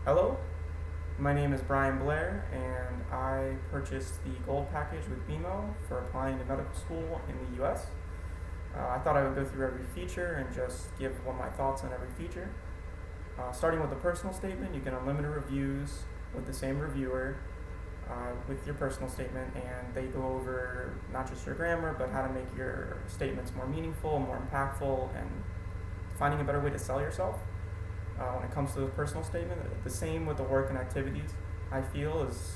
Hello, my name is Brian Blair, and I purchased the gold package with BeMo for applying to medical school in the US. I thought I would go through every feature and just give one of my thoughts on every feature. Starting with the personal statement, you get unlimited reviews with the same reviewer with your personal statement, and they go over not just your grammar, but how to make your statements more meaningful, more impactful, and finding a better way to sell yourself. When it comes to the personal statement, the same with the work and activities. I feel is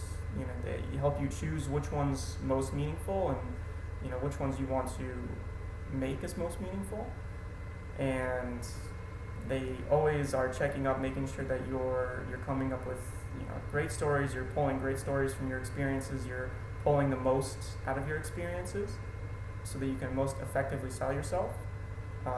they help you choose which one's most meaningful and which ones you want to make as most meaningful, and they always are checking up, making sure that you're coming up with great stories. You're pulling great stories from your experiences. You're pulling the most out of your experiences, so that you can most effectively sell yourself.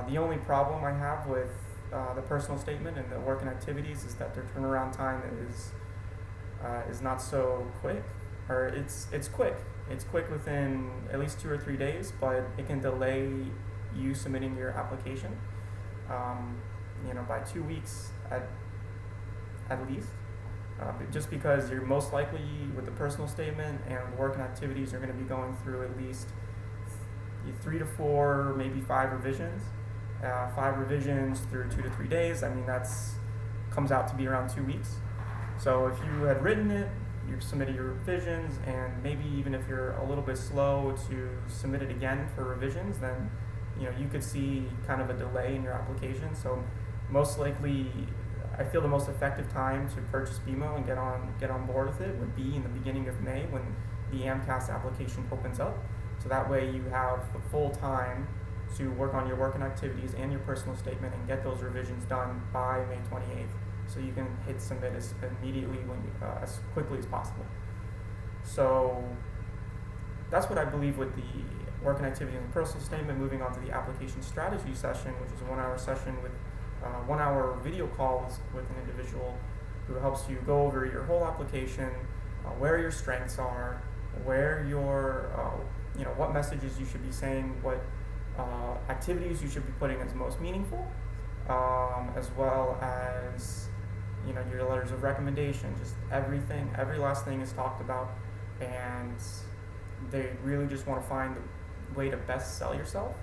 The only problem I have with the personal statement and the work and activities is that their turnaround time is not so quick, or it's quick. It's quick within at least 2 or 3 days, but it can delay you submitting your application. By 2 weeks at least. Just because you're most likely with the personal statement and work and activities are going to be going through at least 3 to 4, maybe 5 revisions. 5 revisions through 2 to 3 days. I mean, that's comes out to be around 2 weeks. So if you had written it, you've submitted your revisions, and maybe even if you're a little bit slow to submit it again for revisions, then you could see kind of a delay in your application. So most likely, I feel the most effective time to purchase BeMo and get on board with it would be in the beginning of May when the AMCAS application opens up. So that way you have the full time to work on your work and activities and your personal statement and get those revisions done by May 28th, so you can hit submit immediately as quickly as possible. So that's what I believe with the work and activity and the personal statement. Moving on to the application strategy session, which is a 1 hour session with 1 hour video calls with an individual who helps you go over your whole application, where your strengths are, where your what messages you should be saying, what activities you should be putting as most meaningful, as well as your letters of recommendation. Just everything, every last thing is talked about, and they really just want to find the way to best sell yourself.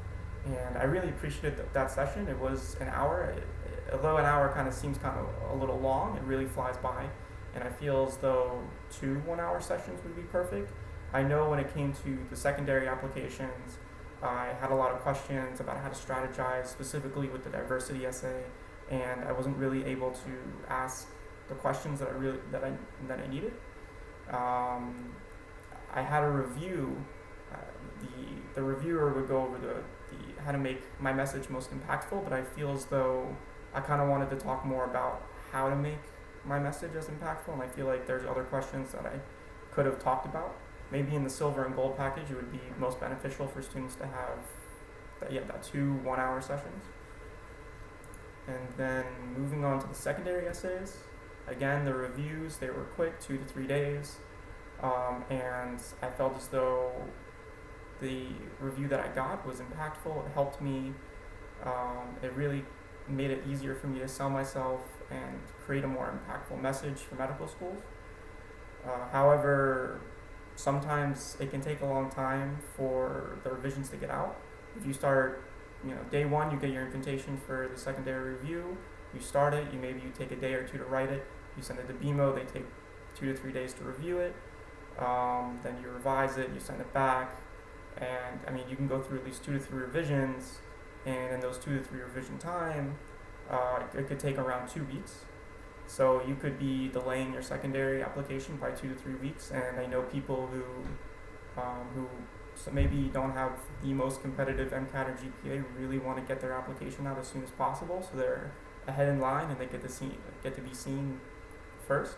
And I really appreciated that session. It was an hour. Although an hour kind of seems kind of a little long, it really flies by, and I feel as though 2 1 hour sessions would be perfect. I know when it came to the secondary applications, I had a lot of questions about how to strategize, specifically with the diversity essay, and I wasn't really able to ask the questions that I needed. I had a review. The reviewer would go over the how to make my message most impactful, but I feel as though I kind of wanted to talk more about how to make my message as impactful, and I feel like there's other questions that I could have talked about. Maybe in the silver and gold package, it would be most beneficial for students to have that 2 1 hour sessions. And then moving on to the secondary essays, again, the reviews, they were quick, 2 to 3 days, and I felt as though the review that I got was impactful. It helped me. It really made it easier for me to sell myself and create a more impactful message for medical schools. However, sometimes it can take a long time for the revisions to get out. If you start, day one, you get your invitation for the secondary review. You start it. You take a day or 2 to write it. You send it to BeMo. They take 2 to 3 days to review it. Then you revise it. You send it back. And you can go through at least 2 to 3 revisions, and in those 2 to 3 revision time, it could take around 2 weeks. So you could be delaying your secondary application by 2 to 3 weeks. And I know people who maybe don't have the most competitive MCAT or GPA, really want to get their application out as soon as possible, so they're ahead in line and they get to be seen first.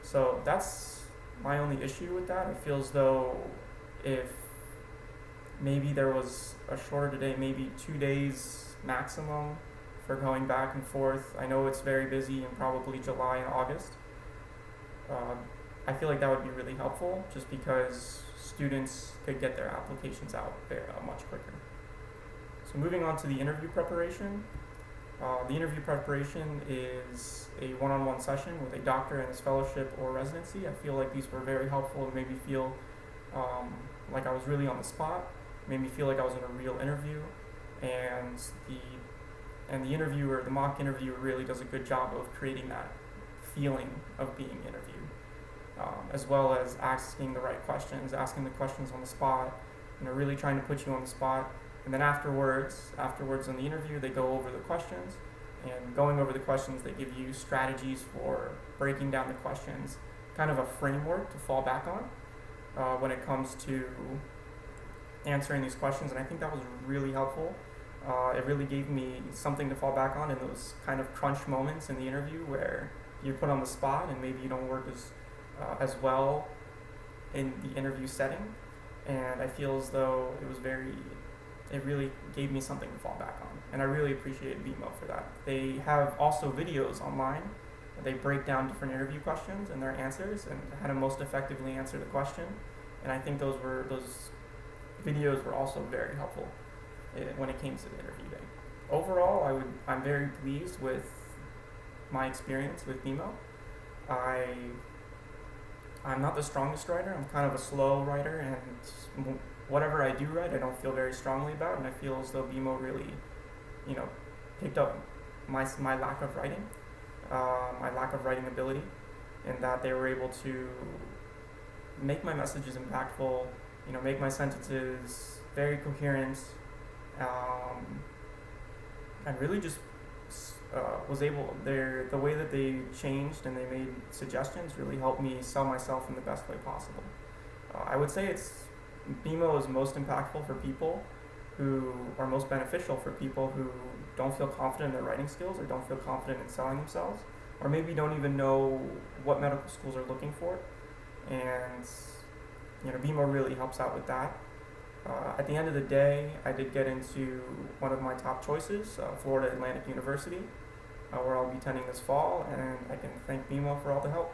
So that's my only issue with that. I feel as though if maybe there was a shorter day, maybe 2 days maximum for going back and forth. I know it's very busy in probably July and August. I feel like that would be really helpful, just because students could get their applications out much quicker. So moving on to the interview preparation, The interview preparation is a one-on-one session with a doctor in his fellowship or residency. I feel like these were very helpful and made me feel like I was really on the spot, made me feel like I was in a real interview, and the interviewer, the mock interviewer, really does a good job of creating that feeling of being interviewed, as well as asking the right questions, asking the questions on the spot, really trying to put you on the spot. And then afterwards in the interview, they go over the questions, and going over the questions, they give you strategies for breaking down the questions, kind of a framework to fall back on when it comes to answering these questions. And I think that was really helpful. It really gave me something to fall back on in those kind of crunch moments in the interview where you're put on the spot and maybe you don't work as well in the interview setting. And I feel as though it really gave me something to fall back on. And I really appreciate BeMo for that. They have also videos online. They break down different interview questions and their answers and how to most effectively answer the question. And I think those videos were also very helpful when it came to the interview day. Overall, I'm very pleased with my experience with BeMo. I'm not the strongest writer. I'm kind of a slow writer, and whatever I do write, I don't feel very strongly about, and I feel as though BeMo really, picked up my lack of writing, my lack of writing ability, and that they were able to make my messages impactful, make my sentences very coherent, and really just was able, the way that they changed and they made suggestions really helped me sell myself in the best way possible. I would say BeMo is most impactful for people who are most beneficial for people who don't feel confident in their writing skills or don't feel confident in selling themselves, or maybe don't even know what medical schools are looking for. And BeMo really helps out with that. At the end of the day, I did get into one of my top choices, Florida Atlantic University, where I'll be attending this fall, and I can thank BeMo for all the help.